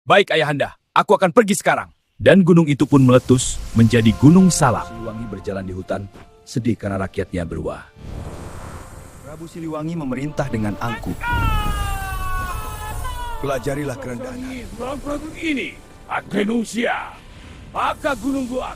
Baik ayahanda, aku akan pergi sekarang. Dan gunung itu pun meletus menjadi gunung salak. Siliwangi berjalan di hutan, sedih karena rakyatnya beruah. Prabu Siliwangi memerintah dengan angkuh. Pelajarilah kerendahan. Produk ini, Agnenusia, maka gunung buat.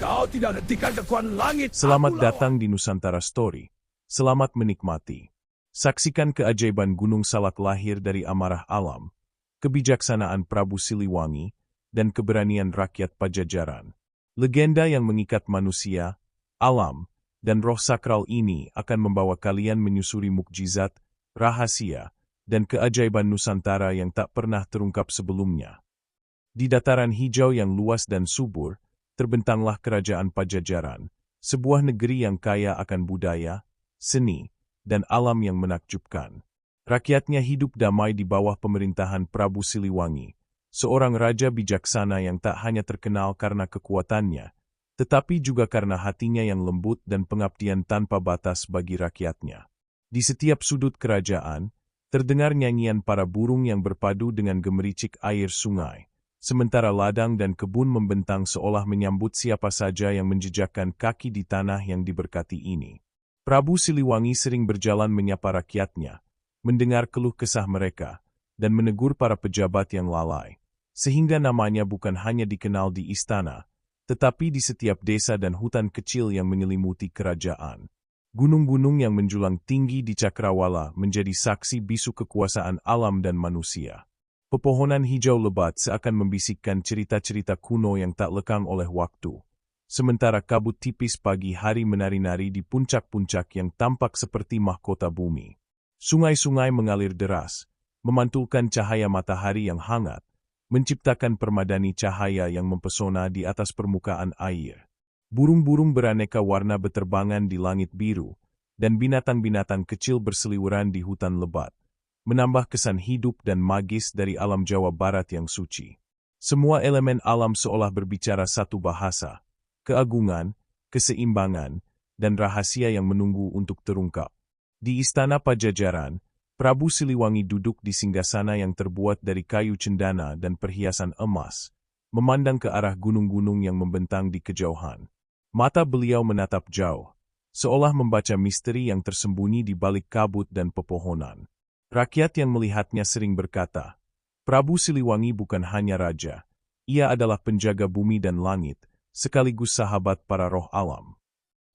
Kau tidak hentikan kekuatan langit. Selamat datang di Nusantara Story. Selamat menikmati. Saksikan keajaiban Gunung Salak lahir dari amarah alam, kebijaksanaan Prabu Siliwangi, dan keberanian rakyat Pajajaran. Legenda yang mengikat manusia, alam, dan roh sakral ini akan membawa kalian menyusuri mukjizat, rahasia, dan keajaiban Nusantara yang tak pernah terungkap sebelumnya. Di dataran hijau yang luas dan subur, terbentanglah kerajaan Pajajaran, sebuah negeri yang kaya akan budaya, seni, dan alam yang menakjubkan. Rakyatnya hidup damai di bawah pemerintahan Prabu Siliwangi, seorang raja bijaksana yang tak hanya terkenal karena kekuatannya, tetapi juga karena hatinya yang lembut dan pengabdian tanpa batas bagi rakyatnya. Di setiap sudut kerajaan, terdengar nyanyian para burung yang berpadu dengan gemericik air sungai, sementara ladang dan kebun membentang seolah menyambut siapa saja yang menjejakkan kaki di tanah yang diberkati ini. Prabu Siliwangi sering berjalan menyapa rakyatnya, mendengar keluh kesah mereka, dan menegur para pejabat yang lalai, sehingga namanya bukan hanya dikenal di istana, tetapi di setiap desa dan hutan kecil yang menyelimuti kerajaan. Gunung-gunung yang menjulang tinggi di Cakrawala menjadi saksi bisu kekuasaan alam dan manusia. Pepohonan hijau lebat seakan membisikkan cerita-cerita kuno yang tak lekang oleh waktu. Sementara kabut tipis pagi hari menari-nari di puncak-puncak yang tampak seperti mahkota bumi. Sungai-sungai mengalir deras, memantulkan cahaya matahari yang hangat, menciptakan permadani cahaya yang mempesona di atas permukaan air. Burung-burung beraneka warna beterbangan di langit biru, dan binatang-binatang kecil berseliweran di hutan lebat, menambah kesan hidup dan magis dari alam Jawa Barat yang suci. Semua elemen alam seolah berbicara satu bahasa, keagungan, keseimbangan, dan rahasia yang menunggu untuk terungkap. Di Istana Pajajaran, Prabu Siliwangi duduk di singgasana yang terbuat dari kayu cendana dan perhiasan emas, memandang ke arah gunung-gunung yang membentang di kejauhan. Mata beliau menatap jauh, seolah membaca misteri yang tersembunyi di balik kabut dan pepohonan. Rakyat yang melihatnya sering berkata, Prabu Siliwangi bukan hanya raja, ia adalah penjaga bumi dan langit, sekaligus sahabat para roh alam.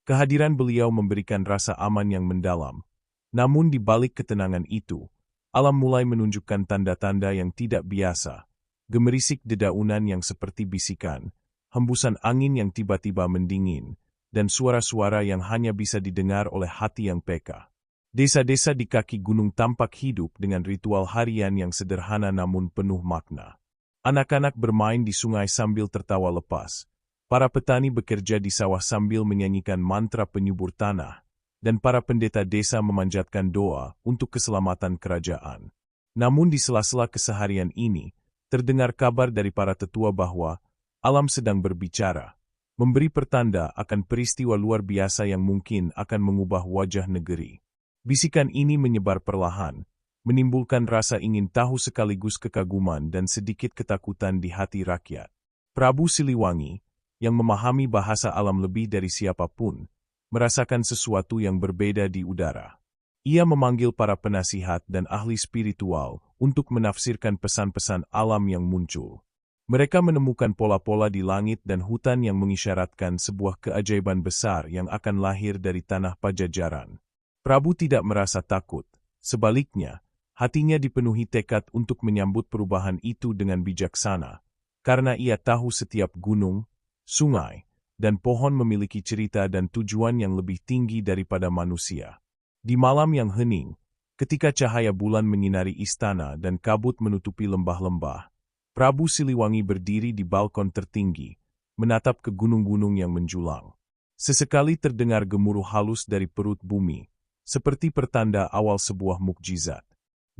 Kehadiran beliau memberikan rasa aman yang mendalam, namun di balik ketenangan itu, alam mulai menunjukkan tanda-tanda yang tidak biasa, gemerisik dedaunan yang seperti bisikan, hembusan angin yang tiba-tiba mendingin, dan suara-suara yang hanya bisa didengar oleh hati yang peka. Desa-desa di kaki gunung tampak hidup dengan ritual harian yang sederhana namun penuh makna. Anak-anak bermain di sungai sambil tertawa lepas. Para petani bekerja di sawah sambil menyanyikan mantra penyubur tanah, dan para pendeta desa memanjatkan doa untuk keselamatan kerajaan. Namun di sela-sela keseharian ini, terdengar kabar dari para tetua bahwa alam sedang berbicara, memberi pertanda akan peristiwa luar biasa yang mungkin akan mengubah wajah negeri. Bisikan ini menyebar perlahan, menimbulkan rasa ingin tahu sekaligus kekaguman dan sedikit ketakutan di hati rakyat. Prabu Siliwangi, yang memahami bahasa alam lebih dari siapapun, merasakan sesuatu yang berbeda di udara. Ia memanggil para penasihat dan ahli spiritual untuk menafsirkan pesan-pesan alam yang muncul. Mereka menemukan pola-pola di langit dan hutan yang mengisyaratkan sebuah keajaiban besar yang akan lahir dari tanah Pajajaran. Prabu tidak merasa takut, sebaliknya, hatinya dipenuhi tekad untuk menyambut perubahan itu dengan bijaksana, karena ia tahu setiap gunung, sungai, dan pohon memiliki cerita dan tujuan yang lebih tinggi daripada manusia. Di malam yang hening, ketika cahaya bulan menyinari istana dan kabut menutupi lembah-lembah, Prabu Siliwangi berdiri di balkon tertinggi, menatap ke gunung-gunung yang menjulang. Sesekali terdengar gemuruh halus dari perut bumi, seperti pertanda awal sebuah mukjizat.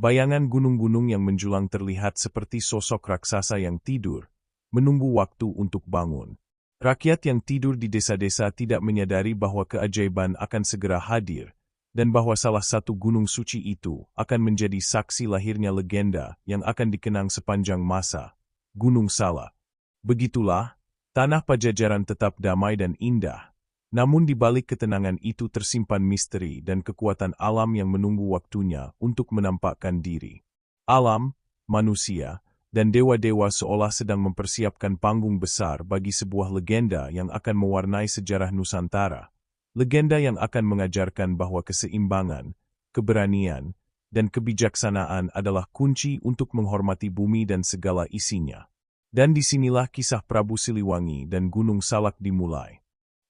Bayangan gunung-gunung yang menjulang terlihat seperti sosok raksasa yang tidur, menunggu waktu untuk bangun. Rakyat yang tidur di desa-desa tidak menyadari bahwa keajaiban akan segera hadir, dan bahwa salah satu gunung suci itu akan menjadi saksi lahirnya legenda yang akan dikenang sepanjang masa, Gunung Salak. Begitulah, tanah Pajajaran tetap damai dan indah, namun di balik ketenangan itu tersimpan misteri dan kekuatan alam yang menunggu waktunya untuk menampakkan diri. Alam, manusia, dan dewa-dewa seolah sedang mempersiapkan panggung besar bagi sebuah legenda yang akan mewarnai sejarah Nusantara. Legenda yang akan mengajarkan bahwa keseimbangan, keberanian, dan kebijaksanaan adalah kunci untuk menghormati bumi dan segala isinya. Dan disinilah kisah Prabu Siliwangi dan Gunung Salak dimulai.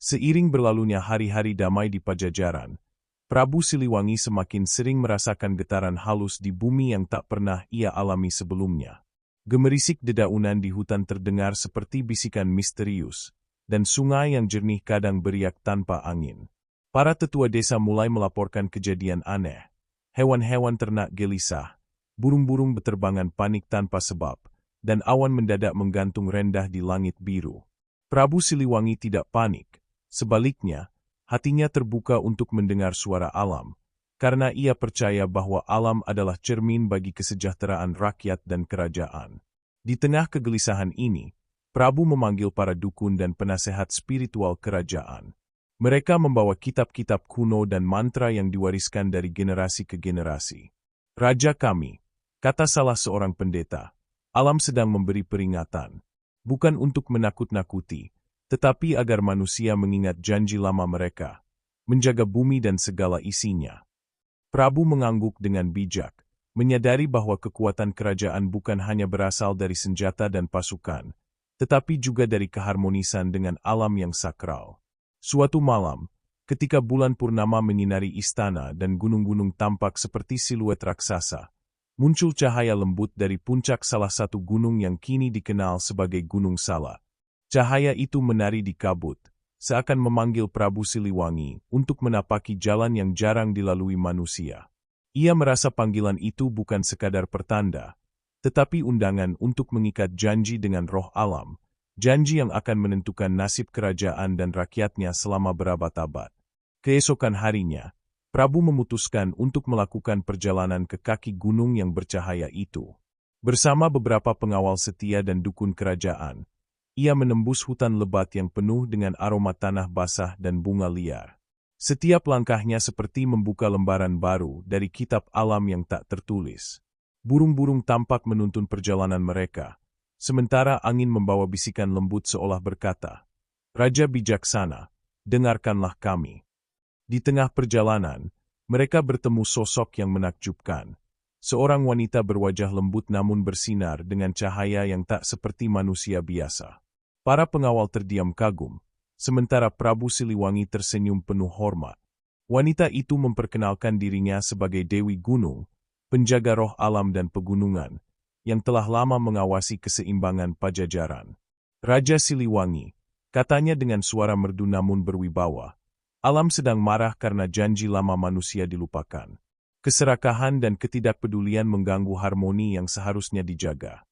Seiring berlalunya hari-hari damai di Pajajaran, Prabu Siliwangi semakin sering merasakan getaran halus di bumi yang tak pernah ia alami sebelumnya. Gemerisik dedaunan di hutan terdengar seperti bisikan misterius, dan sungai yang jernih kadang beriak tanpa angin. Para tetua desa mulai melaporkan kejadian aneh. Hewan-hewan ternak gelisah, burung-burung beterbangan panik tanpa sebab, dan awan mendadak menggantung rendah di langit biru. Prabu Siliwangi tidak panik. Sebaliknya, hatinya terbuka untuk mendengar suara alam, karena ia percaya bahwa alam adalah cermin bagi kesejahteraan rakyat dan kerajaan. Di tengah kegelisahan ini, Prabu memanggil para dukun dan penasehat spiritual kerajaan. Mereka membawa kitab-kitab kuno dan mantra yang diwariskan dari generasi ke generasi. "Raja kami," kata salah seorang pendeta, "alam sedang memberi peringatan. Bukan untuk menakut-nakuti, tetapi agar manusia mengingat janji lama mereka, menjaga bumi dan segala isinya." Prabu mengangguk dengan bijak, menyadari bahwa kekuatan kerajaan bukan hanya berasal dari senjata dan pasukan, tetapi juga dari keharmonisan dengan alam yang sakral. Suatu malam, ketika bulan purnama menyinari istana dan gunung-gunung tampak seperti siluet raksasa, muncul cahaya lembut dari puncak salah satu gunung yang kini dikenal sebagai Gunung Salak. Cahaya itu menari di kabut, seakan memanggil Prabu Siliwangi untuk menapaki jalan yang jarang dilalui manusia. Ia merasa panggilan itu bukan sekadar pertanda, tetapi undangan untuk mengikat janji dengan roh alam, janji yang akan menentukan nasib kerajaan dan rakyatnya selama berabad-abad. Keesokan harinya, Prabu memutuskan untuk melakukan perjalanan ke kaki gunung yang bercahaya itu. Bersama beberapa pengawal setia dan dukun kerajaan, ia menembus hutan lebat yang penuh dengan aroma tanah basah dan bunga liar. Setiap langkahnya seperti membuka lembaran baru dari kitab alam yang tak tertulis. Burung-burung tampak menuntun perjalanan mereka, sementara angin membawa bisikan lembut seolah berkata, "Raja bijaksana, dengarkanlah kami." Di tengah perjalanan, mereka bertemu sosok yang menakjubkan. Seorang wanita berwajah lembut namun bersinar dengan cahaya yang tak seperti manusia biasa. Para pengawal terdiam kagum, sementara Prabu Siliwangi tersenyum penuh hormat. Wanita itu memperkenalkan dirinya sebagai Dewi Gunung, penjaga roh alam dan pegunungan, yang telah lama mengawasi keseimbangan Pajajaran. "Raja Siliwangi," katanya dengan suara merdu namun berwibawa, "alam sedang marah karena janji lama manusia dilupakan. Keserakahan dan ketidakpedulian mengganggu harmoni yang seharusnya dijaga."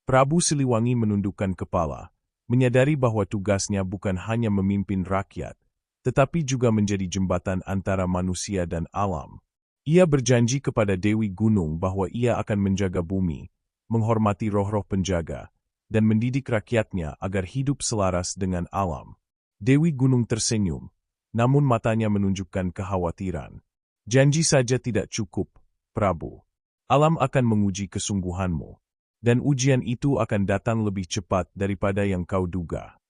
Prabu Siliwangi menundukkan kepala, menyadari bahwa tugasnya bukan hanya memimpin rakyat, tetapi juga menjadi jembatan antara manusia dan alam. Ia berjanji kepada Dewi Gunung bahwa ia akan menjaga bumi, menghormati roh-roh penjaga, dan mendidik rakyatnya agar hidup selaras dengan alam. Dewi Gunung tersenyum, namun matanya menunjukkan kekhawatiran. "Janji saja tidak cukup, Prabu. Alam akan menguji kesungguhanmu, dan ujian itu akan datang lebih cepat daripada yang kau duga."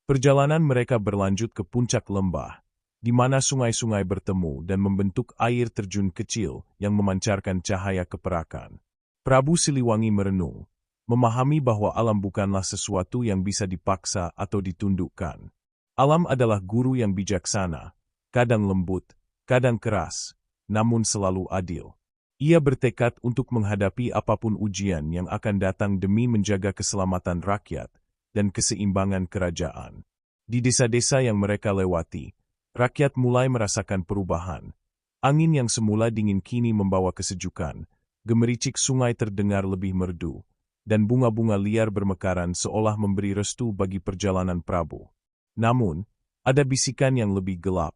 Perjalanan mereka berlanjut ke puncak lembah, di mana sungai-sungai bertemu dan membentuk air terjun kecil yang memancarkan cahaya keperakan. Prabu Siliwangi merenung, memahami bahwa alam bukanlah sesuatu yang bisa dipaksa atau ditundukkan. Alam adalah guru yang bijaksana, kadang lembut, kadang keras, namun selalu adil. Ia bertekad untuk menghadapi apapun ujian yang akan datang demi menjaga keselamatan rakyat dan keseimbangan kerajaan. Di desa-desa yang mereka lewati, rakyat mulai merasakan perubahan. Angin yang semula dingin kini membawa kesejukan, gemericik sungai terdengar lebih merdu, dan bunga-bunga liar bermekaran seolah memberi restu bagi perjalanan Prabu. Namun, ada bisikan yang lebih gelap,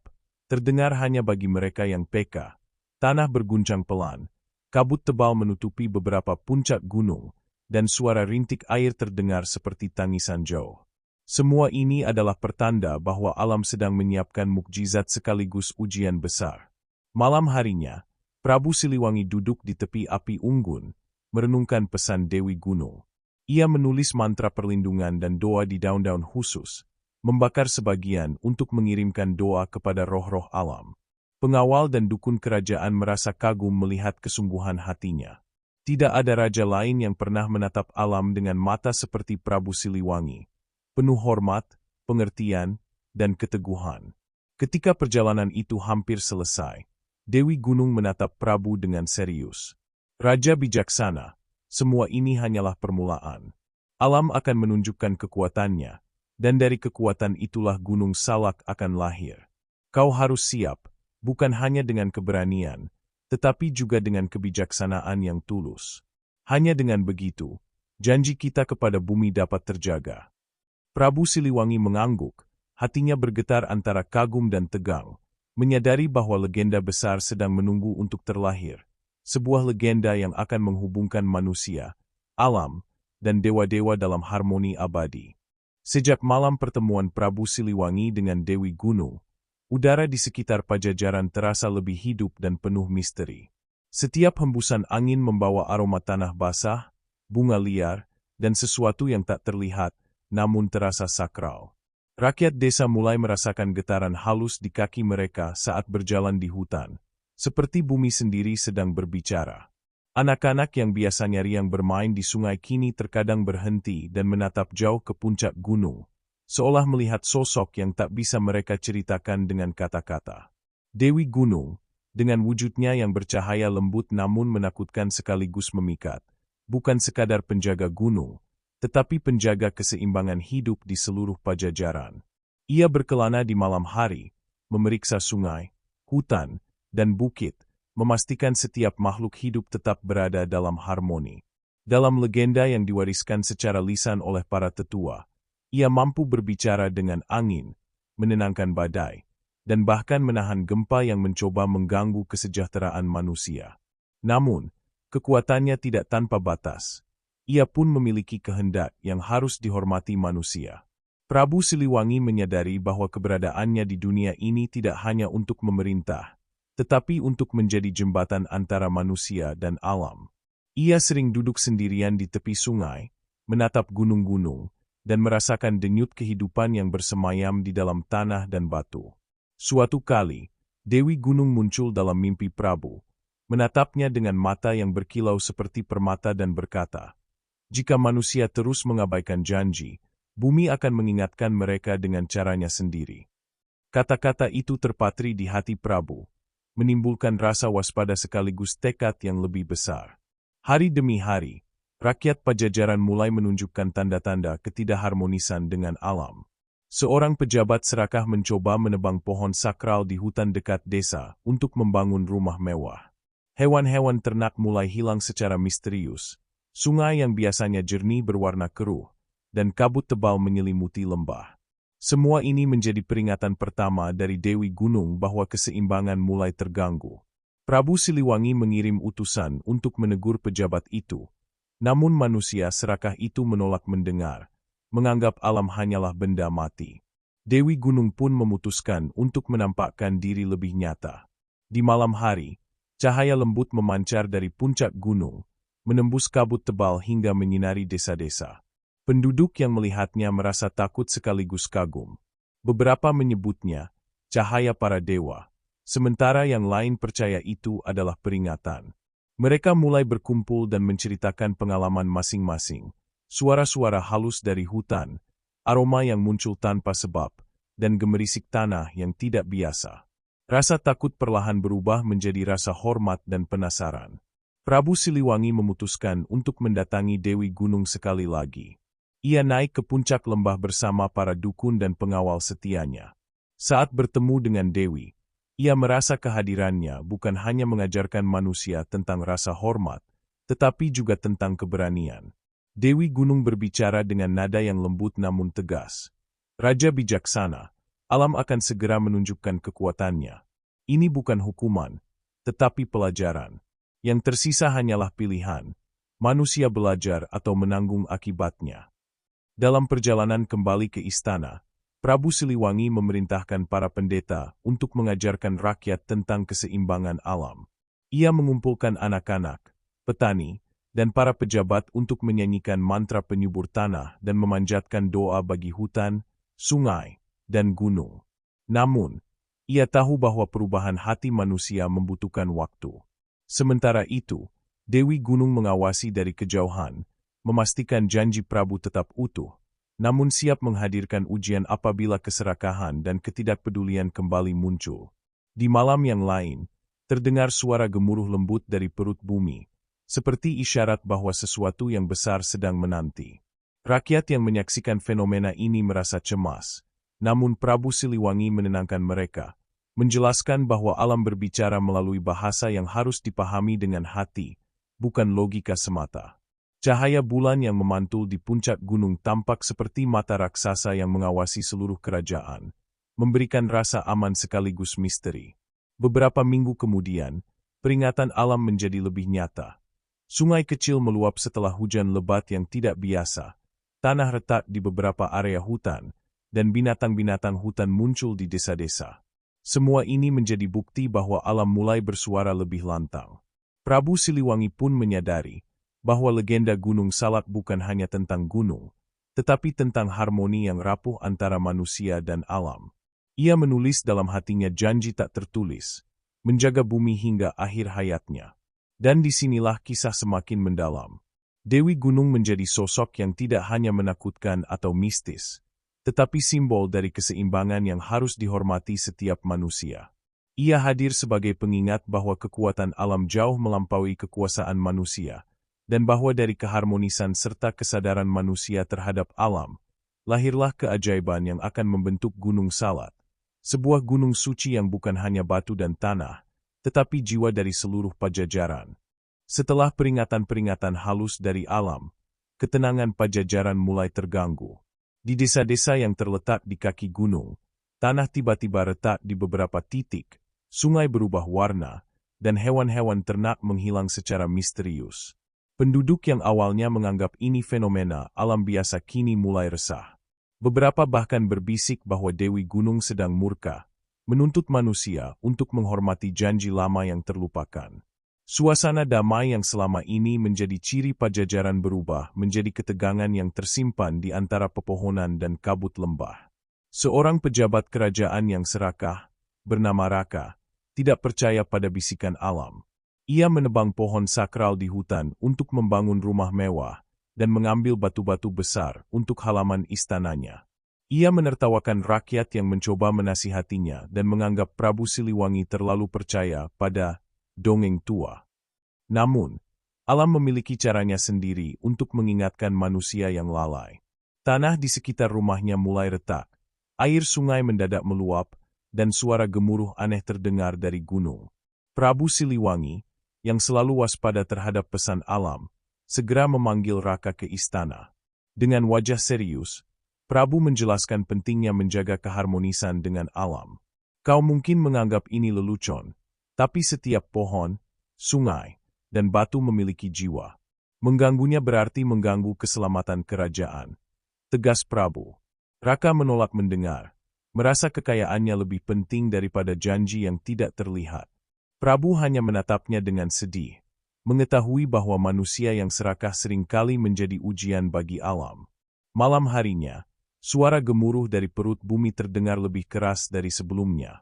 terdengar hanya bagi mereka yang peka. Tanah berguncang pelan, kabut tebal menutupi beberapa puncak gunung, dan suara rintik air terdengar seperti tangisan jauh. Semua ini adalah pertanda bahwa alam sedang menyiapkan mukjizat sekaligus ujian besar. Malam harinya, Prabu Siliwangi duduk di tepi api unggun, merenungkan pesan Dewi Gunung. Ia menulis mantra perlindungan dan doa di daun-daun khusus, membakar sebagian untuk mengirimkan doa kepada roh-roh alam. Pengawal dan dukun kerajaan merasa kagum melihat kesungguhan hatinya. Tidak ada raja lain yang pernah menatap alam dengan mata seperti Prabu Siliwangi, penuh hormat, pengertian, dan keteguhan. Ketika perjalanan itu hampir selesai, Dewi Gunung menatap Prabu dengan serius. Raja bijaksana, semua ini hanyalah permulaan. Alam akan menunjukkan kekuatannya, dan dari kekuatan itulah Gunung Salak akan lahir. Kau harus siap, bukan hanya dengan keberanian, tetapi juga dengan kebijaksanaan yang tulus. Hanya dengan begitu, janji kita kepada bumi dapat terjaga. Prabu Siliwangi mengangguk, hatinya bergetar antara kagum dan tegang, menyadari bahwa legenda besar sedang menunggu untuk terlahir. Sebuah legenda yang akan menghubungkan manusia, alam, dan dewa-dewa dalam harmoni abadi. Sejak malam pertemuan Prabu Siliwangi dengan Dewi Gunung, udara di sekitar Pajajaran terasa lebih hidup dan penuh misteri. Setiap hembusan angin membawa aroma tanah basah, bunga liar, dan sesuatu yang tak terlihat, namun terasa sakral. Rakyat desa mulai merasakan getaran halus di kaki mereka saat berjalan di hutan, seperti bumi sendiri sedang berbicara. Anak-anak yang biasanya riang bermain di sungai kini terkadang berhenti dan menatap jauh ke puncak gunung, seolah melihat sosok yang tak bisa mereka ceritakan dengan kata-kata. Dewi Gunung, dengan wujudnya yang bercahaya lembut namun menakutkan sekaligus memikat, bukan sekadar penjaga gunung, tetapi penjaga keseimbangan hidup di seluruh Pajajaran. Ia berkelana di malam hari, memeriksa sungai, hutan, dan bukit, memastikan setiap makhluk hidup tetap berada dalam harmoni. Dalam legenda yang diwariskan secara lisan oleh para tetua, ia mampu berbicara dengan angin, menenangkan badai, dan bahkan menahan gempa yang mencoba mengganggu kesejahteraan manusia. Namun, kekuatannya tidak tanpa batas. Ia pun memiliki kehendak yang harus dihormati manusia. Prabu Siliwangi menyadari bahwa keberadaannya di dunia ini tidak hanya untuk memerintah, tetapi untuk menjadi jembatan antara manusia dan alam. Ia sering duduk sendirian di tepi sungai, menatap gunung-gunung, dan merasakan denyut kehidupan yang bersemayam di dalam tanah dan batu. Suatu kali, Dewi Gunung muncul dalam mimpi Prabu, menatapnya dengan mata yang berkilau seperti permata dan berkata, "Jika manusia terus mengabaikan janji, bumi akan mengingatkan mereka dengan caranya sendiri." Kata-kata itu terpatri di hati Prabu, menimbulkan rasa waspada sekaligus tekad yang lebih besar. Hari demi hari, rakyat Pajajaran mulai menunjukkan tanda-tanda ketidakharmonisan dengan alam. Seorang pejabat serakah mencoba menebang pohon sakral di hutan dekat desa untuk membangun rumah mewah. Hewan-hewan ternak mulai hilang secara misterius. Sungai yang biasanya jernih berwarna keruh, dan kabut tebal menyelimuti lembah. Semua ini menjadi peringatan pertama dari Dewi Gunung bahwa keseimbangan mulai terganggu. Prabu Siliwangi mengirim utusan untuk menegur pejabat itu, namun manusia serakah itu menolak mendengar, menganggap alam hanyalah benda mati. Dewi Gunung pun memutuskan untuk menampakkan diri lebih nyata. Di malam hari, cahaya lembut memancar dari puncak gunung, menembus kabut tebal hingga menyinari desa-desa. Penduduk yang melihatnya merasa takut sekaligus kagum. Beberapa menyebutnya cahaya para dewa, sementara yang lain percaya itu adalah peringatan. Mereka mulai berkumpul dan menceritakan pengalaman masing-masing. Suara-suara halus dari hutan, aroma yang muncul tanpa sebab, dan gemerisik tanah yang tidak biasa. Rasa takut perlahan berubah menjadi rasa hormat dan penasaran. Prabu Siliwangi memutuskan untuk mendatangi Dewi Gunung sekali lagi. Ia naik ke puncak lembah bersama para dukun dan pengawal setianya. Saat bertemu dengan Dewi, ia merasa kehadirannya bukan hanya mengajarkan manusia tentang rasa hormat, tetapi juga tentang keberanian. Dewi Gunung berbicara dengan nada yang lembut namun tegas. "Raja bijaksana, alam akan segera menunjukkan kekuatannya. Ini bukan hukuman, tetapi pelajaran. Yang tersisa hanyalah pilihan, manusia belajar atau menanggung akibatnya. Dalam perjalanan kembali ke istana, Prabu Siliwangi memerintahkan para pendeta untuk mengajarkan rakyat tentang keseimbangan alam. Ia mengumpulkan anak-anak, petani, dan para pejabat untuk menyanyikan mantra penyubur tanah dan memanjatkan doa bagi hutan, sungai, dan gunung. Namun, ia tahu bahwa perubahan hati manusia membutuhkan waktu. Sementara itu, Dewi Gunung mengawasi dari kejauhan, memastikan janji Prabu tetap utuh, namun siap menghadirkan ujian apabila keserakahan dan ketidakpedulian kembali muncul. Di malam yang lain, terdengar suara gemuruh lembut dari perut bumi, seperti isyarat bahwa sesuatu yang besar sedang menanti. Rakyat yang menyaksikan fenomena ini merasa cemas, namun Prabu Siliwangi menenangkan mereka, menjelaskan bahwa alam berbicara melalui bahasa yang harus dipahami dengan hati, bukan logika semata. Cahaya bulan yang memantul di puncak gunung tampak seperti mata raksasa yang mengawasi seluruh kerajaan, memberikan rasa aman sekaligus misteri. Beberapa minggu kemudian, peringatan alam menjadi lebih nyata. Sungai kecil meluap setelah hujan lebat yang tidak biasa, tanah retak di beberapa area hutan, dan binatang-binatang hutan muncul di desa-desa. Semua ini menjadi bukti bahwa alam mulai bersuara lebih lantang. Prabu Siliwangi pun menyadari bahwa legenda Gunung Salak bukan hanya tentang gunung, tetapi tentang harmoni yang rapuh antara manusia dan alam. Ia menulis dalam hatinya janji tak tertulis, menjaga bumi hingga akhir hayatnya. Dan disinilah kisah semakin mendalam. Dewi Gunung menjadi sosok yang tidak hanya menakutkan atau mistis, tetapi simbol dari keseimbangan yang harus dihormati setiap manusia. Ia hadir sebagai pengingat bahwa kekuatan alam jauh melampaui kekuasaan manusia, dan bahwa dari keharmonisan serta kesadaran manusia terhadap alam, lahirlah keajaiban yang akan membentuk Gunung Salak, sebuah gunung suci yang bukan hanya batu dan tanah, tetapi jiwa dari seluruh Pajajaran. Setelah peringatan-peringatan halus dari alam, ketenangan Pajajaran mulai terganggu. Di desa-desa yang terletak di kaki gunung, tanah tiba-tiba retak di beberapa titik, sungai berubah warna, dan hewan-hewan ternak menghilang secara misterius. Penduduk yang awalnya menganggap ini fenomena alam biasa kini mulai resah. Beberapa bahkan berbisik bahwa Dewi Gunung sedang murka, menuntut manusia untuk menghormati janji lama yang terlupakan. Suasana damai yang selama ini menjadi ciri Pajajaran berubah menjadi ketegangan yang tersimpan di antara pepohonan dan kabut lembah. Seorang pejabat kerajaan yang serakah, bernama Raka, tidak percaya pada bisikan alam. Ia menebang pohon sakral di hutan untuk membangun rumah mewah dan mengambil batu-batu besar untuk halaman istananya. Ia menertawakan rakyat yang mencoba menasihatinya dan menganggap Prabu Siliwangi terlalu percaya pada dongeng tua. Namun, alam memiliki caranya sendiri untuk mengingatkan manusia yang lalai. Tanah di sekitar rumahnya mulai retak, air sungai mendadak meluap, dan suara gemuruh aneh terdengar dari gunung. Prabu Siliwangi, yang selalu waspada terhadap pesan alam, segera memanggil Raka ke istana. Dengan wajah serius, Prabu menjelaskan pentingnya menjaga keharmonisan dengan alam. Kau mungkin menganggap ini lelucon, tapi setiap pohon, sungai, dan batu memiliki jiwa. Mengganggunya berarti mengganggu keselamatan kerajaan. Tegas Prabu. Raka menolak mendengar, merasa kekayaannya lebih penting daripada janji yang tidak terlihat. Prabu hanya menatapnya dengan sedih, mengetahui bahwa manusia yang serakah seringkali menjadi ujian bagi alam. Malam harinya, suara gemuruh dari perut bumi terdengar lebih keras dari sebelumnya.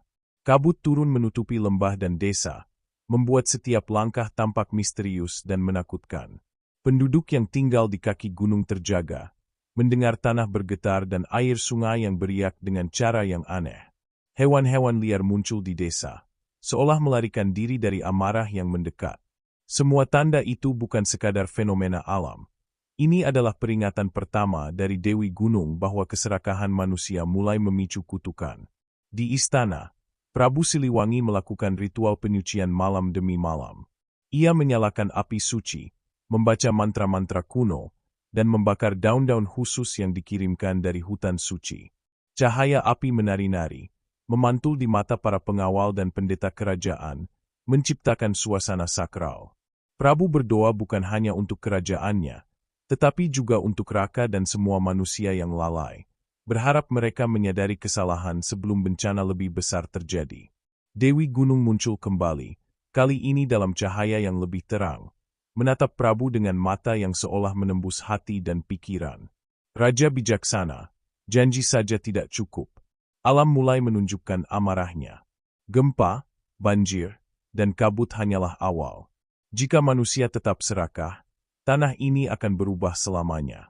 Kabut turun menutupi lembah dan desa, membuat setiap langkah tampak misterius dan menakutkan. Penduduk yang tinggal di kaki gunung terjaga, mendengar tanah bergetar dan air sungai yang beriak dengan cara yang aneh. Hewan-hewan liar muncul di desa, seolah melarikan diri dari amarah yang mendekat. Semua tanda itu bukan sekadar fenomena alam. Ini adalah peringatan pertama dari Dewi Gunung bahwa keserakahan manusia mulai memicu kutukan. Di istana, Prabu Siliwangi melakukan ritual penyucian malam demi malam. Ia menyalakan api suci, membaca mantra-mantra kuno, dan membakar daun-daun khusus yang dikirimkan dari hutan suci. Cahaya api menari-nari, memantul di mata para pengawal dan pendeta kerajaan, menciptakan suasana sakral. Prabu berdoa bukan hanya untuk kerajaannya, tetapi juga untuk Raka dan semua manusia yang lalai, berharap mereka menyadari kesalahan sebelum bencana lebih besar terjadi. Dewi Gunung muncul kembali, kali ini dalam cahaya yang lebih terang, menatap Prabu dengan mata yang seolah menembus hati dan pikiran. Raja bijaksana, janji saja tidak cukup. Alam mulai menunjukkan amarahnya. Gempa, banjir, dan kabut hanyalah awal. Jika manusia tetap serakah, tanah ini akan berubah selamanya.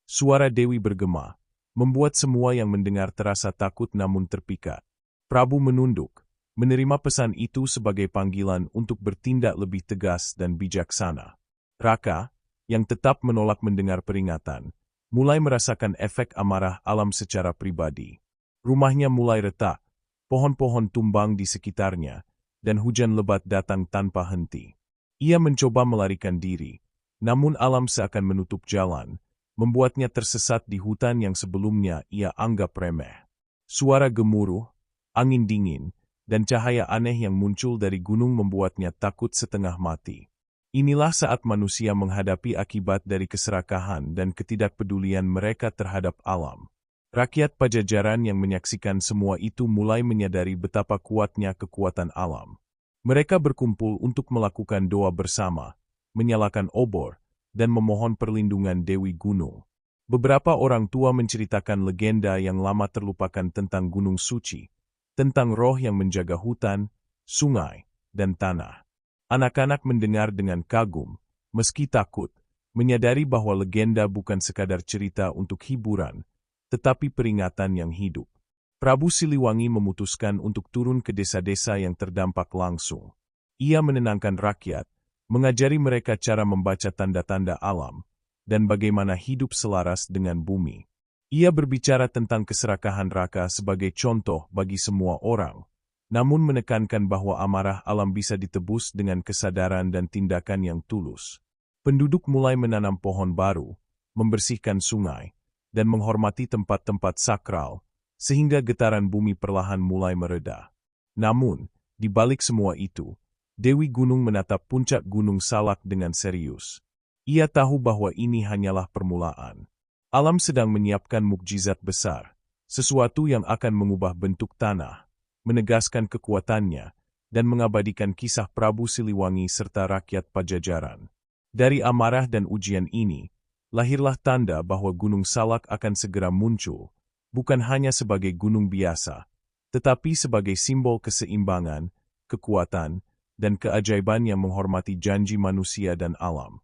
Suara Dewi bergema, membuat semua yang mendengar terasa takut namun terpikat. Prabu menunduk, menerima pesan itu sebagai panggilan untuk bertindak lebih tegas dan bijaksana. Raka, yang tetap menolak mendengar peringatan, mulai merasakan efek amarah alam secara pribadi. Rumahnya mulai retak, pohon-pohon tumbang di sekitarnya, dan hujan lebat datang tanpa henti. Ia mencoba melarikan diri, namun alam seakan menutup jalan, membuatnya tersesat di hutan yang sebelumnya ia anggap remeh. Suara gemuruh, angin dingin, dan cahaya aneh yang muncul dari gunung membuatnya takut setengah mati. Inilah saat manusia menghadapi akibat dari keserakahan dan ketidakpedulian mereka terhadap alam. Rakyat Pajajaran yang menyaksikan semua itu mulai menyadari betapa kuatnya kekuatan alam. Mereka berkumpul untuk melakukan doa bersama, menyalakan obor, dan memohon perlindungan Dewi Gunung. Beberapa orang tua menceritakan legenda yang lama terlupakan tentang Gunung Suci, tentang roh yang menjaga hutan, sungai, dan tanah. Anak-anak mendengar dengan kagum, meski takut, menyadari bahwa legenda bukan sekadar cerita untuk hiburan, tetapi peringatan yang hidup. Prabu Siliwangi memutuskan untuk turun ke desa-desa yang terdampak langsung. Ia menenangkan rakyat, mengajari mereka cara membaca tanda-tanda alam, dan bagaimana hidup selaras dengan bumi. Ia berbicara tentang keserakahan Raka sebagai contoh bagi semua orang, namun menekankan bahwa amarah alam bisa ditebus dengan kesadaran dan tindakan yang tulus. Penduduk mulai menanam pohon baru, membersihkan sungai, dan menghormati tempat-tempat sakral, sehingga getaran bumi perlahan mulai mereda. Namun, di balik semua itu, Dewi Gunung menatap puncak Gunung Salak dengan serius. Ia tahu bahwa ini hanyalah permulaan. Alam sedang menyiapkan mukjizat besar, sesuatu yang akan mengubah bentuk tanah, menegaskan kekuatannya, dan mengabadikan kisah Prabu Siliwangi serta rakyat Pajajaran. Dari amarah dan ujian ini, lahirlah tanda bahwa Gunung Salak akan segera muncul, bukan hanya sebagai gunung biasa, tetapi sebagai simbol keseimbangan, kekuatan, dan keajaiban yang menghormati janji manusia dan alam.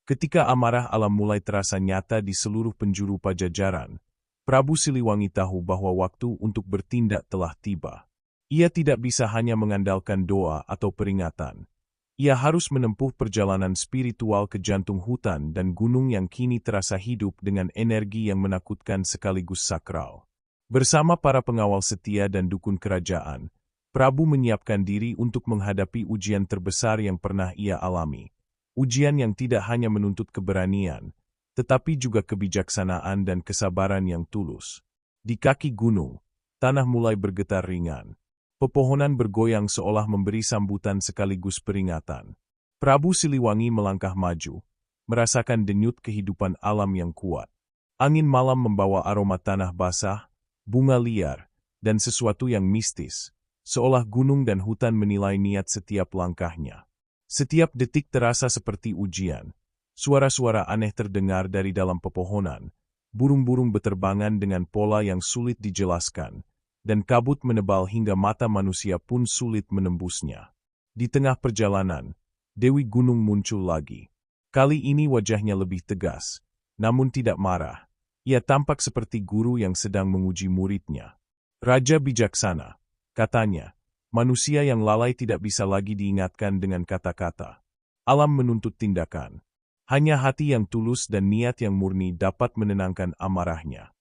Ketika amarah alam mulai terasa nyata di seluruh penjuru Pajajaran, Prabu Siliwangi tahu bahwa waktu untuk bertindak telah tiba. Ia tidak bisa hanya mengandalkan doa atau peringatan. Ia harus menempuh perjalanan spiritual ke jantung hutan dan gunung yang kini terasa hidup dengan energi yang menakutkan sekaligus sakral. Bersama para pengawal setia dan dukun kerajaan, Prabu menyiapkan diri untuk menghadapi ujian terbesar yang pernah ia alami. Ujian yang tidak hanya menuntut keberanian, tetapi juga kebijaksanaan dan kesabaran yang tulus. Di kaki gunung, tanah mulai bergetar ringan. Pepohonan bergoyang seolah memberi sambutan sekaligus peringatan. Prabu Siliwangi melangkah maju, merasakan denyut kehidupan alam yang kuat. Angin malam membawa aroma tanah basah, bunga liar, dan sesuatu yang mistis, seolah gunung dan hutan menilai niat setiap langkahnya. Setiap detik terasa seperti ujian. Suara-suara aneh terdengar dari dalam pepohonan, burung-burung beterbangan dengan pola yang sulit dijelaskan, dan kabut menebal hingga mata manusia pun sulit menembusnya. Di tengah perjalanan, Dewi Gunung muncul lagi. Kali ini wajahnya lebih tegas, namun tidak marah. Ia tampak seperti guru yang sedang menguji muridnya. Raja bijaksana, katanya, manusia yang lalai tidak bisa lagi diingatkan dengan kata-kata. Alam menuntut tindakan. Hanya hati yang tulus dan niat yang murni dapat menenangkan amarahnya.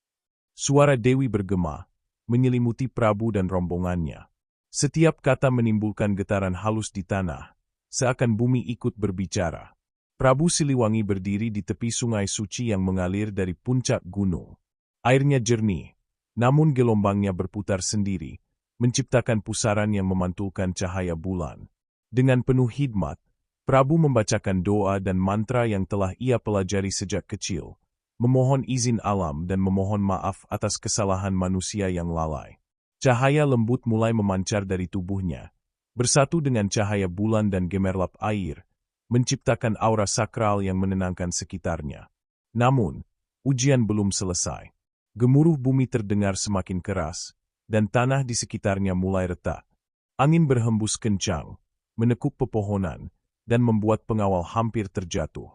Suara Dewi bergema, menyelimuti Prabu dan rombongannya. Setiap kata menimbulkan getaran halus di tanah, seakan bumi ikut berbicara. Prabu Siliwangi berdiri di tepi sungai suci yang mengalir dari puncak gunung. Airnya jernih, namun gelombangnya berputar sendiri, menciptakan pusaran yang memantulkan cahaya bulan. Dengan penuh hikmat, Prabu membacakan doa dan mantra yang telah ia pelajari sejak kecil, memohon izin alam dan memohon maaf atas kesalahan manusia yang lalai. Cahaya lembut mulai memancar dari tubuhnya, bersatu dengan cahaya bulan dan gemerlap air, menciptakan aura sakral yang menenangkan sekitarnya. Namun, ujian belum selesai. Gemuruh bumi terdengar semakin keras, dan tanah di sekitarnya mulai retak. Angin berhembus kencang, menekuk pepohonan, dan membuat pengawal hampir terjatuh.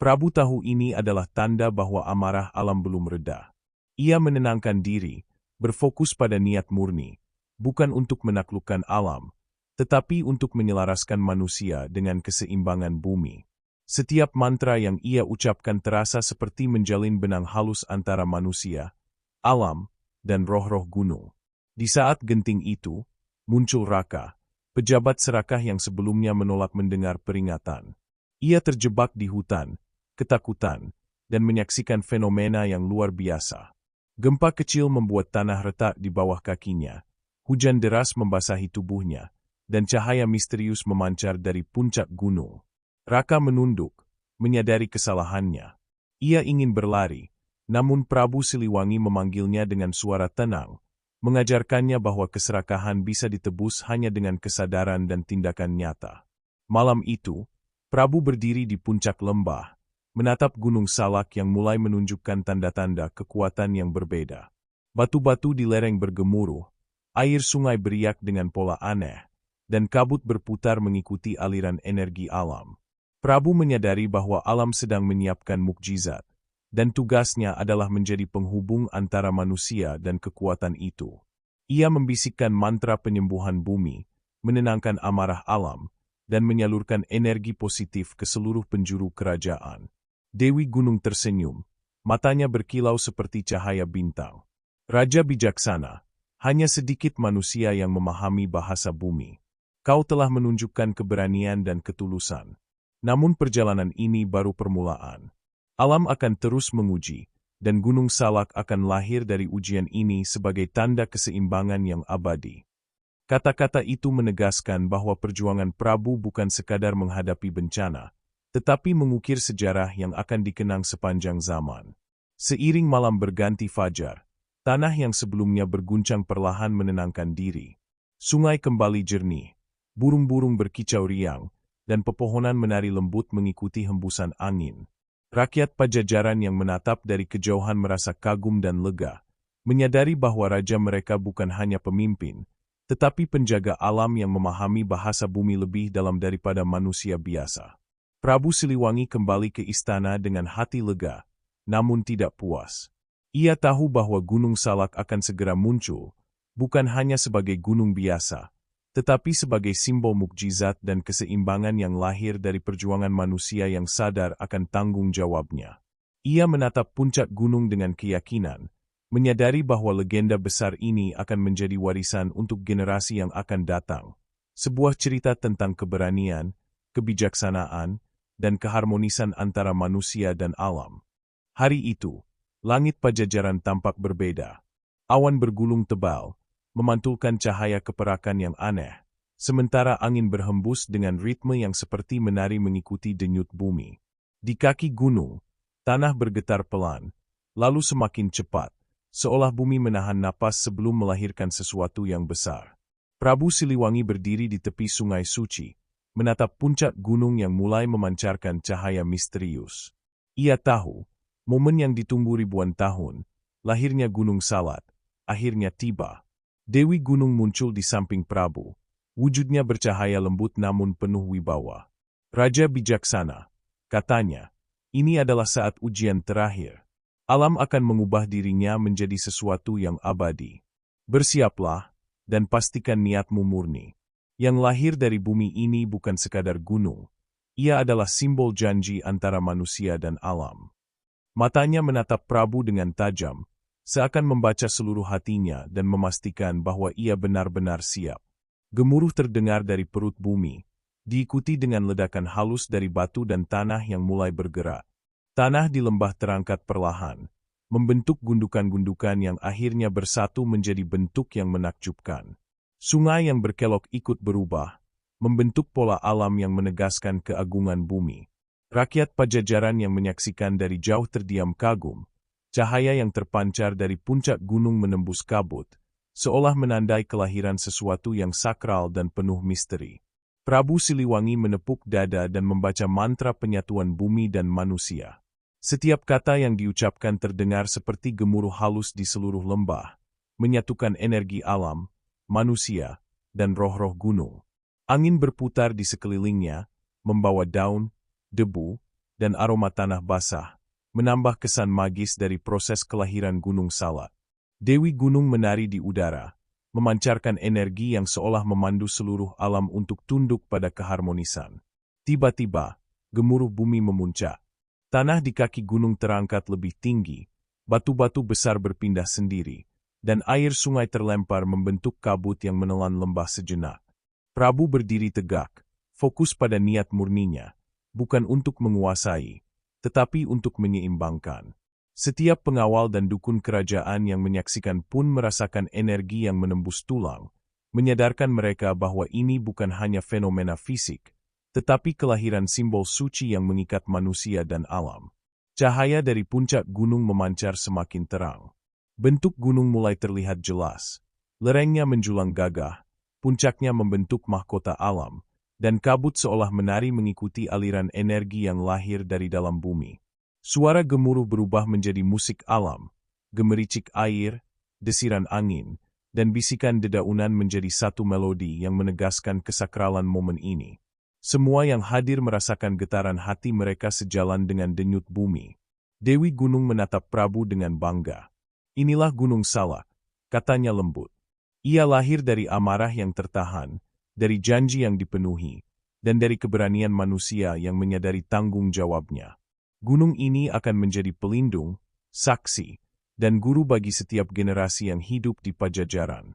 Prabu tahu ini adalah tanda bahwa amarah alam belum reda. Ia menenangkan diri, berfokus pada niat murni, bukan untuk menaklukkan alam, tetapi untuk menyelaraskan manusia dengan keseimbangan bumi. Setiap mantra yang ia ucapkan terasa seperti menjalin benang halus antara manusia, alam, dan roh-roh gunung. Di saat genting itu, muncul Raka, pejabat serakah yang sebelumnya menolak mendengar peringatan. Ia terjebak di hutan, ketakutan, dan menyaksikan fenomena yang luar biasa. Gempa kecil membuat tanah retak di bawah kakinya, hujan deras membasahi tubuhnya, dan cahaya misterius memancar dari puncak gunung. Raka menunduk, menyadari kesalahannya. Ia ingin berlari, namun Prabu Siliwangi memanggilnya dengan suara tenang, mengajarkannya bahwa keserakahan bisa ditebus hanya dengan kesadaran dan tindakan nyata. Malam itu, Prabu berdiri di puncak lembah, menatap Gunung Salak yang mulai menunjukkan tanda-tanda kekuatan yang berbeda. Batu-batu di lereng bergemuruh, air sungai beriak dengan pola aneh, dan kabut berputar mengikuti aliran energi alam. Prabu menyadari bahwa alam sedang menyiapkan mukjizat, dan tugasnya adalah menjadi penghubung antara manusia dan kekuatan itu. Ia membisikkan mantra penyembuhan bumi, menenangkan amarah alam, dan menyalurkan energi positif ke seluruh penjuru kerajaan. Dewi Gunung tersenyum, matanya berkilau seperti cahaya bintang. Raja bijaksana, hanya sedikit manusia yang memahami bahasa bumi. Kau telah menunjukkan keberanian dan ketulusan. Namun perjalanan ini baru permulaan. Alam akan terus menguji, dan Gunung Salak akan lahir dari ujian ini sebagai tanda keseimbangan yang abadi. Kata-kata itu menegaskan bahwa perjuangan Prabu bukan sekadar menghadapi bencana, tetapi mengukir sejarah yang akan dikenang sepanjang zaman. Seiring malam berganti fajar, tanah yang sebelumnya berguncang perlahan menenangkan diri. Sungai kembali jernih, burung-burung berkicau riang, dan pepohonan menari lembut mengikuti hembusan angin. Rakyat Pajajaran yang menatap dari kejauhan merasa kagum dan lega, menyadari bahwa raja mereka bukan hanya pemimpin, tetapi penjaga alam yang memahami bahasa bumi lebih dalam daripada manusia biasa. Prabu Siliwangi kembali ke istana dengan hati lega, namun tidak puas. Ia tahu bahwa Gunung Salak akan segera muncul, bukan hanya sebagai gunung biasa, tetapi sebagai simbol mukjizat dan keseimbangan yang lahir dari perjuangan manusia yang sadar akan tanggung jawabnya. Ia menatap puncak gunung dengan keyakinan, menyadari bahwa legenda besar ini akan menjadi warisan untuk generasi yang akan datang. Sebuah cerita tentang keberanian, kebijaksanaan, dan keharmonisan antara manusia dan alam. Hari itu, langit Pajajaran tampak berbeda. Awan bergulung tebal, memantulkan cahaya keperakan yang aneh, sementara angin berhembus dengan ritme yang seperti menari mengikuti denyut bumi. Di kaki gunung, tanah bergetar pelan, lalu semakin cepat, seolah bumi menahan napas sebelum melahirkan sesuatu yang besar. Prabu Siliwangi berdiri di tepi sungai suci, menatap puncak gunung yang mulai memancarkan cahaya misterius. Ia tahu, momen yang ditunggu ribuan tahun, lahirnya Gunung Salak, akhirnya tiba. Dewi Gunung muncul di samping Prabu. Wujudnya bercahaya lembut namun penuh wibawa. Raja bijaksana, katanya, ini adalah saat ujian terakhir. Alam akan mengubah dirinya menjadi sesuatu yang abadi. Bersiaplah, dan pastikan niatmu murni. Yang lahir dari bumi ini bukan sekadar gunung. Ia adalah simbol janji antara manusia dan alam. Matanya menatap Prabu dengan tajam, seakan membaca seluruh hatinya dan memastikan bahwa ia benar-benar siap. Gemuruh terdengar dari perut bumi, diikuti dengan ledakan halus dari batu dan tanah yang mulai bergerak. Tanah di lembah terangkat perlahan, membentuk gundukan-gundukan yang akhirnya bersatu menjadi bentuk yang menakjubkan. Sungai yang berkelok ikut berubah, membentuk pola alam yang menegaskan keagungan bumi. Rakyat Pajajaran yang menyaksikan dari jauh terdiam kagum. Cahaya yang terpancar dari puncak gunung menembus kabut, seolah menandai kelahiran sesuatu yang sakral dan penuh misteri. Prabu Siliwangi menepuk dada dan membaca mantra penyatuan bumi dan manusia. Setiap kata yang diucapkan terdengar seperti gemuruh halus di seluruh lembah, menyatukan energi alam, manusia, dan roh-roh gunung. Angin berputar di sekelilingnya, membawa daun, debu, dan aroma tanah basah, menambah kesan magis dari proses kelahiran Gunung Salak. Dewi Gunung menari di udara, memancarkan energi yang seolah memandu seluruh alam untuk tunduk pada keharmonisan. Tiba-tiba, gemuruh bumi memuncak. Tanah di kaki gunung terangkat lebih tinggi, batu-batu besar berpindah sendiri, dan air sungai terlempar membentuk kabut yang menelan lembah sejenak. Prabu berdiri tegak, fokus pada niat murninya, bukan untuk menguasai, tetapi untuk menyeimbangkan. Setiap pengawal dan dukun kerajaan yang menyaksikan pun merasakan energi yang menembus tulang, menyadarkan mereka bahwa ini bukan hanya fenomena fisik, tetapi kelahiran simbol suci yang mengikat manusia dan alam. Cahaya dari puncak gunung memancar semakin terang. Bentuk gunung mulai terlihat jelas. Lerengnya menjulang gagah, puncaknya membentuk mahkota alam, dan kabut seolah menari mengikuti aliran energi yang lahir dari dalam bumi. Suara gemuruh berubah menjadi musik alam, gemericik air, desiran angin, dan bisikan dedaunan menjadi satu melodi yang menegaskan kesakralan momen ini. Semua yang hadir merasakan getaran hati mereka sejalan dengan denyut bumi. Dewi Gunung menatap Prabu dengan bangga. Inilah Gunung Salak, katanya lembut. Ia lahir dari amarah yang tertahan, dari janji yang dipenuhi, dan dari keberanian manusia yang menyadari tanggung jawabnya. Gunung ini akan menjadi pelindung, saksi, dan guru bagi setiap generasi yang hidup di Pajajaran.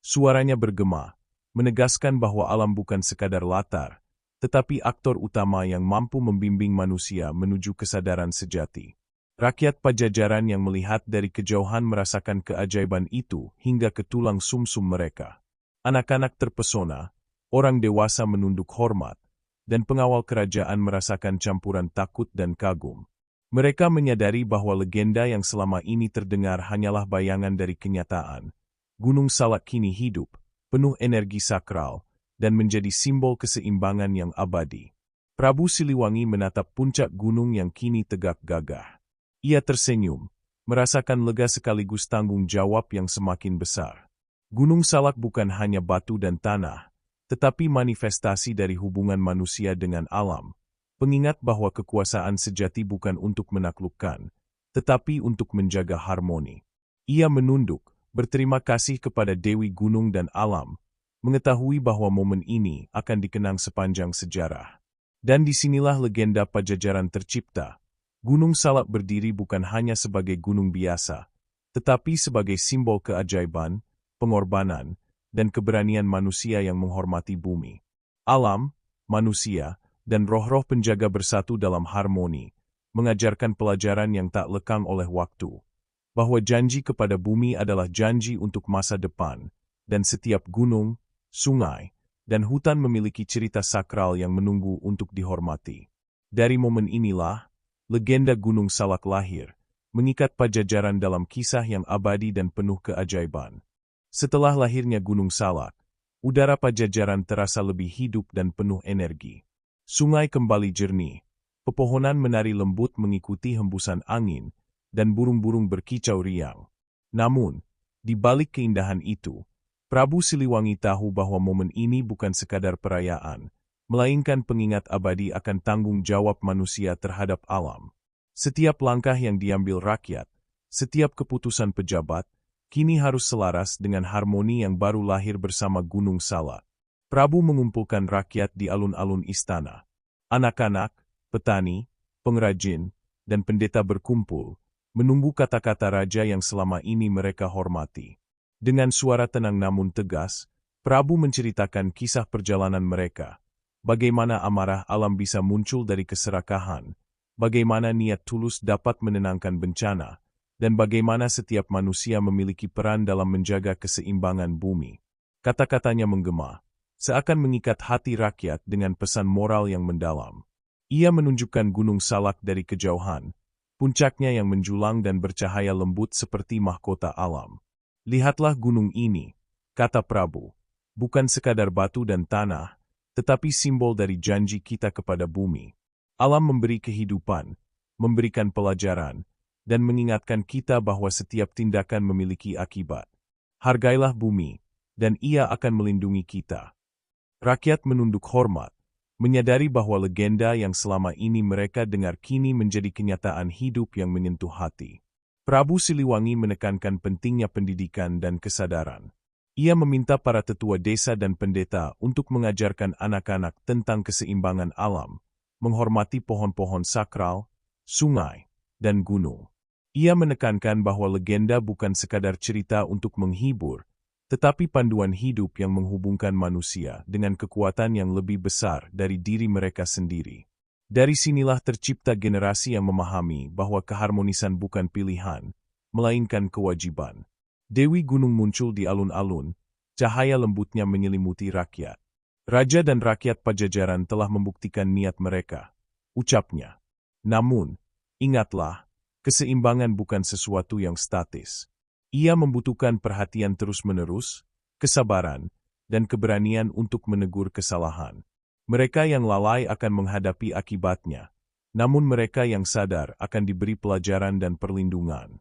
Suaranya bergema, menegaskan bahwa alam bukan sekadar latar, tetapi aktor utama yang mampu membimbing manusia menuju kesadaran sejati. Rakyat Pajajaran yang melihat dari kejauhan merasakan keajaiban itu hingga ke tulang sumsum mereka. Anak-anak terpesona, orang dewasa menunduk hormat, dan pengawal kerajaan merasakan campuran takut dan kagum. Mereka menyadari bahwa legenda yang selama ini terdengar hanyalah bayangan dari kenyataan. Gunung Salak kini hidup, penuh energi sakral, dan menjadi simbol keseimbangan yang abadi. Prabu Siliwangi menatap puncak gunung yang kini tegak gagah. Ia tersenyum, merasakan lega sekaligus tanggung jawab yang semakin besar. Gunung Salak bukan hanya batu dan tanah, tetapi manifestasi dari hubungan manusia dengan alam, pengingat bahwa kekuasaan sejati bukan untuk menaklukkan, tetapi untuk menjaga harmoni. Ia menunduk, berterima kasih kepada Dewi Gunung dan alam, mengetahui bahwa momen ini akan dikenang sepanjang sejarah. Dan disinilah legenda Pajajaran tercipta. Gunung Salak berdiri bukan hanya sebagai gunung biasa, tetapi sebagai simbol keajaiban, pengorbanan, dan keberanian manusia yang menghormati bumi. Alam, manusia, dan roh-roh penjaga bersatu dalam harmoni, mengajarkan pelajaran yang tak lekang oleh waktu, bahwa janji kepada bumi adalah janji untuk masa depan, dan setiap gunung, sungai, dan hutan memiliki cerita sakral yang menunggu untuk dihormati. Dari momen inilah, legenda Gunung Salak lahir, mengikat Pajajaran dalam kisah yang abadi dan penuh keajaiban. Setelah lahirnya Gunung Salak, udara Pajajaran terasa lebih hidup dan penuh energi. Sungai kembali jernih, pepohonan menari lembut mengikuti hembusan angin, dan burung-burung berkicau riang. Namun, di balik keindahan itu, Prabu Siliwangi tahu bahwa momen ini bukan sekadar perayaan, melainkan pengingat abadi akan tanggung jawab manusia terhadap alam. Setiap langkah yang diambil rakyat, setiap keputusan pejabat, kini harus selaras dengan harmoni yang baru lahir bersama Gunung Salak. Prabu mengumpulkan rakyat di alun-alun istana. Anak-anak, petani, pengrajin, dan pendeta berkumpul, menunggu kata-kata raja yang selama ini mereka hormati. Dengan suara tenang namun tegas, Prabu menceritakan kisah perjalanan mereka, bagaimana amarah alam bisa muncul dari keserakahan, bagaimana niat tulus dapat menenangkan bencana, dan bagaimana setiap manusia memiliki peran dalam menjaga keseimbangan bumi. Kata-katanya menggema, seakan mengikat hati rakyat dengan pesan moral yang mendalam. Ia menunjukkan Gunung Salak dari kejauhan, puncaknya yang menjulang dan bercahaya lembut seperti mahkota alam. Lihatlah gunung ini, kata Prabu, bukan sekadar batu dan tanah, tetapi simbol dari janji kita kepada bumi. Alam memberi kehidupan, memberikan pelajaran, dan mengingatkan kita bahwa setiap tindakan memiliki akibat. Hargailah bumi, dan ia akan melindungi kita. Rakyat menunduk hormat, menyadari bahwa legenda yang selama ini mereka dengar kini menjadi kenyataan hidup yang menyentuh hati. Prabu Siliwangi menekankan pentingnya pendidikan dan kesadaran. Ia meminta para tetua desa dan pendeta untuk mengajarkan anak-anak tentang keseimbangan alam, menghormati pohon-pohon sakral, sungai, dan gunung. Ia menekankan bahwa legenda bukan sekadar cerita untuk menghibur, tetapi panduan hidup yang menghubungkan manusia dengan kekuatan yang lebih besar dari diri mereka sendiri. Dari sinilah tercipta generasi yang memahami bahwa keharmonisan bukan pilihan, melainkan kewajiban. Dewi Gunung muncul di alun-alun, cahaya lembutnya menyelimuti rakyat. Raja dan rakyat Pajajaran telah membuktikan niat mereka, ucapnya. Namun, ingatlah, keseimbangan bukan sesuatu yang statis. Ia membutuhkan perhatian terus-menerus, kesabaran, dan keberanian untuk menegur kesalahan. Mereka yang lalai akan menghadapi akibatnya, namun mereka yang sadar akan diberi pelajaran dan perlindungan.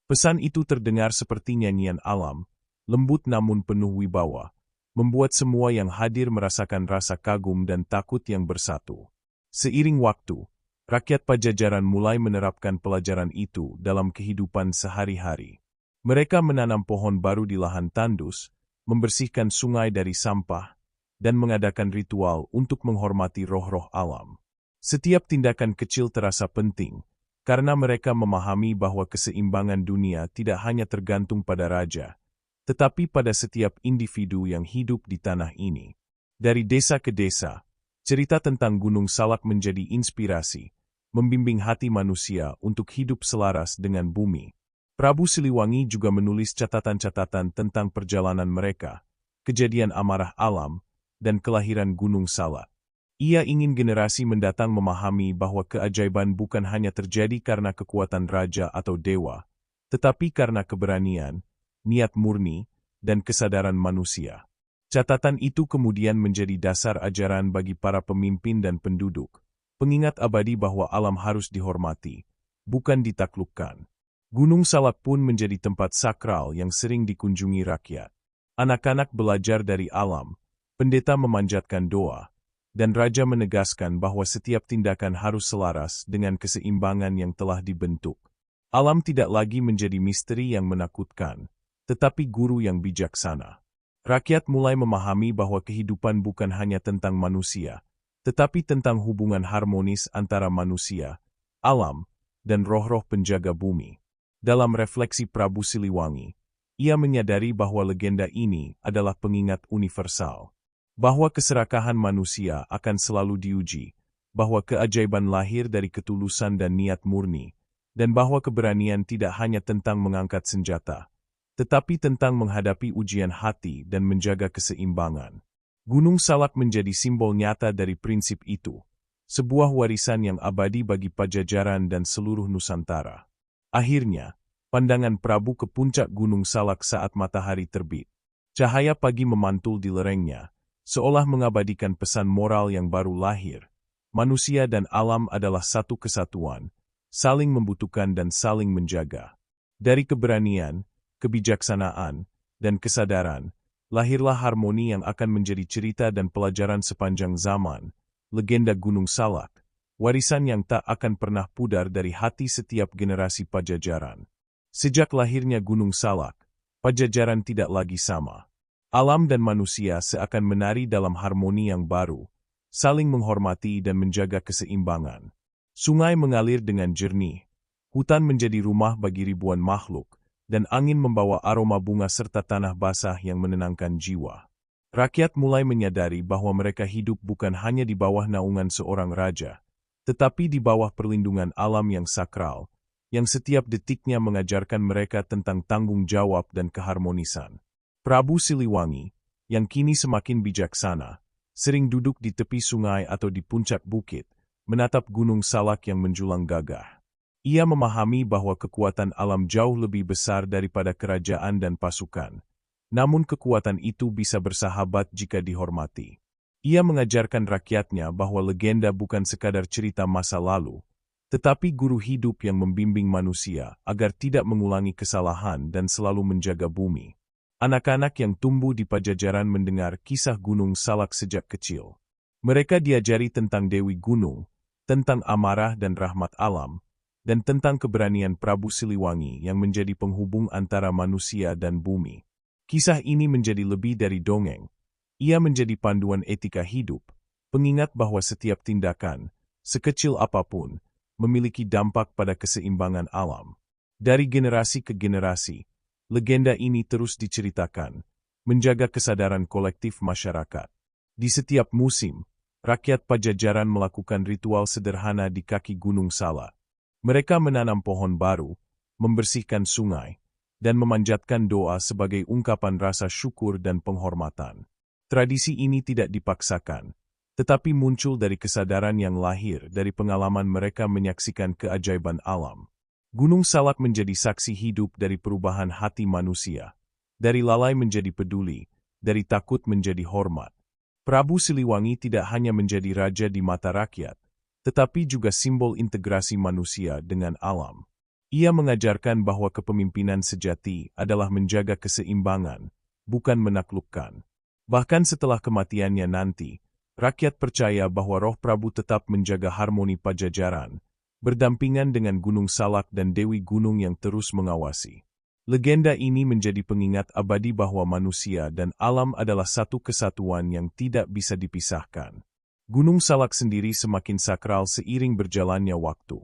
Pesan itu terdengar seperti nyanyian alam, lembut namun penuh wibawa, membuat semua yang hadir merasakan rasa kagum dan takut yang bersatu. Seiring waktu, rakyat Pajajaran mulai menerapkan pelajaran itu dalam kehidupan sehari-hari. Mereka menanam pohon baru di lahan tandus, membersihkan sungai dari sampah, dan mengadakan ritual untuk menghormati roh-roh alam. Setiap tindakan kecil terasa penting, karena mereka memahami bahwa keseimbangan dunia tidak hanya tergantung pada raja, tetapi pada setiap individu yang hidup di tanah ini. Dari desa ke desa, cerita tentang Gunung Salak menjadi inspirasi, membimbing hati manusia untuk hidup selaras dengan bumi. Prabu Siliwangi juga menulis catatan-catatan tentang perjalanan mereka, kejadian amarah alam, dan kelahiran Gunung Salak. Ia ingin generasi mendatang memahami bahwa keajaiban bukan hanya terjadi karena kekuatan raja atau dewa, tetapi karena keberanian, niat murni, dan kesadaran manusia. Catatan itu kemudian menjadi dasar ajaran bagi para pemimpin dan penduduk, pengingat abadi bahwa alam harus dihormati, bukan ditaklukkan. Gunung Salak pun menjadi tempat sakral yang sering dikunjungi rakyat. Anak-anak belajar dari alam, pendeta memanjatkan doa, dan raja menegaskan bahwa setiap tindakan harus selaras dengan keseimbangan yang telah dibentuk. Alam tidak lagi menjadi misteri yang menakutkan, tetapi guru yang bijaksana. Rakyat mulai memahami bahwa kehidupan bukan hanya tentang manusia, tetapi tentang hubungan harmonis antara manusia, alam, dan roh-roh penjaga bumi. Dalam refleksi Prabu Siliwangi, ia menyadari bahwa legenda ini adalah pengingat universal, bahwa keserakahan manusia akan selalu diuji, bahwa keajaiban lahir dari ketulusan dan niat murni, dan bahwa keberanian tidak hanya tentang mengangkat senjata, tetapi tentang menghadapi ujian hati dan menjaga keseimbangan. Gunung Salak menjadi simbol nyata dari prinsip itu, sebuah warisan yang abadi bagi Pajajaran dan seluruh Nusantara. Akhirnya, pandangan Prabu ke puncak Gunung Salak saat matahari terbit. Cahaya pagi memantul di lerengnya, seolah mengabadikan pesan moral yang baru lahir. Manusia dan alam adalah satu kesatuan, saling membutuhkan dan saling menjaga. Dari keberanian, kebijaksanaan, dan kesadaran, lahirlah harmoni yang akan menjadi cerita dan pelajaran sepanjang zaman. Legenda Gunung Salak, warisan yang tak akan pernah pudar dari hati setiap generasi Pajajaran. Sejak lahirnya Gunung Salak, Pajajaran tidak lagi sama. Alam dan manusia seakan menari dalam harmoni yang baru, saling menghormati dan menjaga keseimbangan. Sungai mengalir dengan jernih, hutan menjadi rumah bagi ribuan makhluk, dan angin membawa aroma bunga serta tanah basah yang menenangkan jiwa. Rakyat mulai menyadari bahwa mereka hidup bukan hanya di bawah naungan seorang raja, tetapi di bawah perlindungan alam yang sakral, yang setiap detiknya mengajarkan mereka tentang tanggung jawab dan keharmonisan. Prabu Siliwangi, yang kini semakin bijaksana, sering duduk di tepi sungai atau di puncak bukit, menatap Gunung Salak yang menjulang gagah. Ia memahami bahwa kekuatan alam jauh lebih besar daripada kerajaan dan pasukan. Namun kekuatan itu bisa bersahabat jika dihormati. Ia mengajarkan rakyatnya bahwa legenda bukan sekadar cerita masa lalu, tetapi guru hidup yang membimbing manusia agar tidak mengulangi kesalahan dan selalu menjaga bumi. Anak-anak yang tumbuh di Pajajaran mendengar kisah Gunung Salak sejak kecil. Mereka diajari tentang Dewi Gunung, tentang amarah dan rahmat alam, dan tentang keberanian Prabu Siliwangi yang menjadi penghubung antara manusia dan bumi. Kisah ini menjadi lebih dari dongeng. Ia menjadi panduan etika hidup, pengingat bahwa setiap tindakan, sekecil apapun, memiliki dampak pada keseimbangan alam. Dari generasi ke generasi, legenda ini terus diceritakan, menjaga kesadaran kolektif masyarakat. Di setiap musim, rakyat Pajajaran melakukan ritual sederhana di kaki Gunung Salak. Mereka menanam pohon baru, membersihkan sungai, dan memanjatkan doa sebagai ungkapan rasa syukur dan penghormatan. Tradisi ini tidak dipaksakan, tetapi muncul dari kesadaran yang lahir dari pengalaman mereka menyaksikan keajaiban alam. Gunung Salak menjadi saksi hidup dari perubahan hati manusia, dari lalai menjadi peduli, dari takut menjadi hormat. Prabu Siliwangi tidak hanya menjadi raja di mata rakyat, tetapi juga simbol integrasi manusia dengan alam. Ia mengajarkan bahwa kepemimpinan sejati adalah menjaga keseimbangan, bukan menaklukkan. Bahkan setelah kematiannya nanti, rakyat percaya bahwa roh Prabu tetap menjaga harmoni Pajajaran, berdampingan dengan Gunung Salak dan Dewi Gunung yang terus mengawasi. Legenda ini menjadi pengingat abadi bahwa manusia dan alam adalah satu kesatuan yang tidak bisa dipisahkan. Gunung Salak sendiri semakin sakral seiring berjalannya waktu.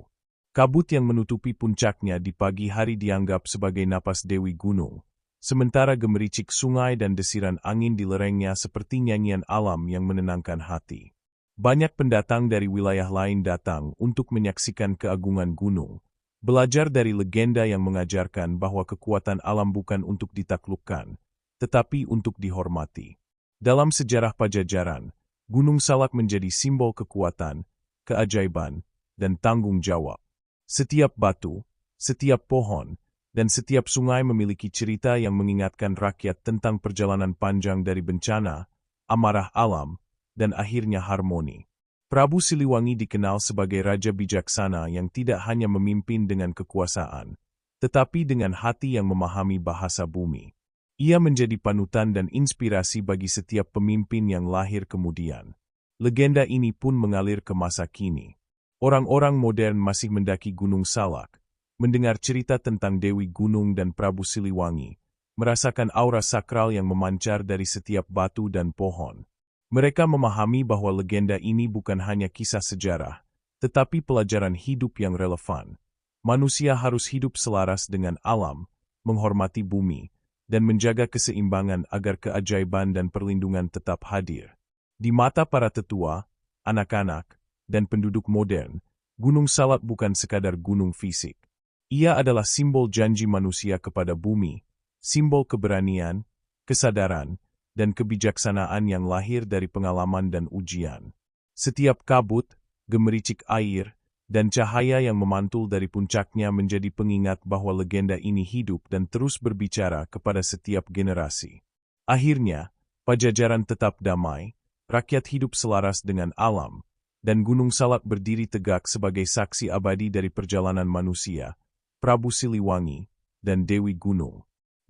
Kabut yang menutupi puncaknya di pagi hari dianggap sebagai napas Dewi Gunung, sementara gemericik sungai dan desiran angin di lerengnya seperti nyanyian alam yang menenangkan hati. Banyak pendatang dari wilayah lain datang untuk menyaksikan keagungan gunung, belajar dari legenda yang mengajarkan bahwa kekuatan alam bukan untuk ditaklukkan, tetapi untuk dihormati. Dalam sejarah Pajajaran, Gunung Salak menjadi simbol kekuatan, keajaiban, dan tanggung jawab. Setiap batu, setiap pohon, dan setiap sungai memiliki cerita yang mengingatkan rakyat tentang perjalanan panjang dari bencana, amarah alam, dan akhirnya harmoni. Prabu Siliwangi dikenal sebagai raja bijaksana yang tidak hanya memimpin dengan kekuasaan, tetapi dengan hati yang memahami bahasa bumi. Ia menjadi panutan dan inspirasi bagi setiap pemimpin yang lahir kemudian. Legenda ini pun mengalir ke masa kini. Orang-orang modern masih mendaki Gunung Salak, mendengar cerita tentang Dewi Gunung dan Prabu Siliwangi, merasakan aura sakral yang memancar dari setiap batu dan pohon. Mereka memahami bahwa legenda ini bukan hanya kisah sejarah, tetapi pelajaran hidup yang relevan. Manusia harus hidup selaras dengan alam, menghormati bumi, dan menjaga keseimbangan agar keajaiban dan perlindungan tetap hadir. Di mata para tetua, anak-anak, dan penduduk modern, Gunung Salak bukan sekadar gunung fisik. Ia adalah simbol janji manusia kepada bumi, simbol keberanian, kesadaran, dan kebijaksanaan yang lahir dari pengalaman dan ujian. Setiap kabut, gemericik air, dan cahaya yang memantul dari puncaknya menjadi pengingat bahwa legenda ini hidup dan terus berbicara kepada setiap generasi. Akhirnya, Pajajaran tetap damai, rakyat hidup selaras dengan alam, dan Gunung Salak berdiri tegak sebagai saksi abadi dari perjalanan manusia, Prabu Siliwangi, dan Dewi Gunung.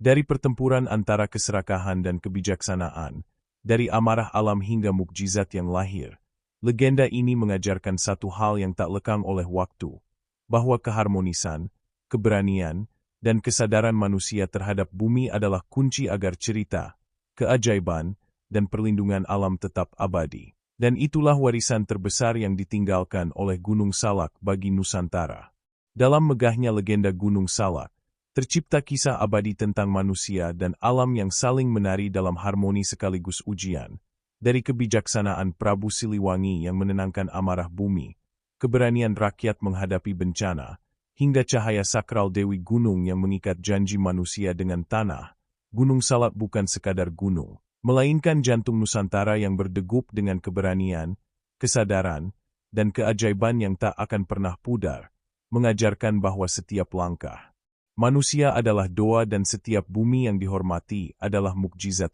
Dari pertempuran antara keserakahan dan kebijaksanaan, dari amarah alam hingga mukjizat yang lahir, legenda ini mengajarkan satu hal yang tak lekang oleh waktu, bahwa keharmonisan, keberanian, dan kesadaran manusia terhadap bumi adalah kunci agar cerita, keajaiban, dan perlindungan alam tetap abadi. Dan itulah warisan terbesar yang ditinggalkan oleh Gunung Salak bagi Nusantara. Dalam megahnya legenda Gunung Salak, tercipta kisah abadi tentang manusia dan alam yang saling menari dalam harmoni sekaligus ujian. Dari kebijaksanaan Prabu Siliwangi yang menenangkan amarah bumi, keberanian rakyat menghadapi bencana, hingga cahaya sakral Dewi Gunung yang mengikat janji manusia dengan tanah. Gunung Salak bukan sekadar gunung, melainkan jantung Nusantara yang berdegup dengan keberanian, kesadaran, dan keajaiban yang tak akan pernah pudar, mengajarkan bahwa setiap langkah manusia adalah doa dan setiap bumi yang dihormati adalah mukjizat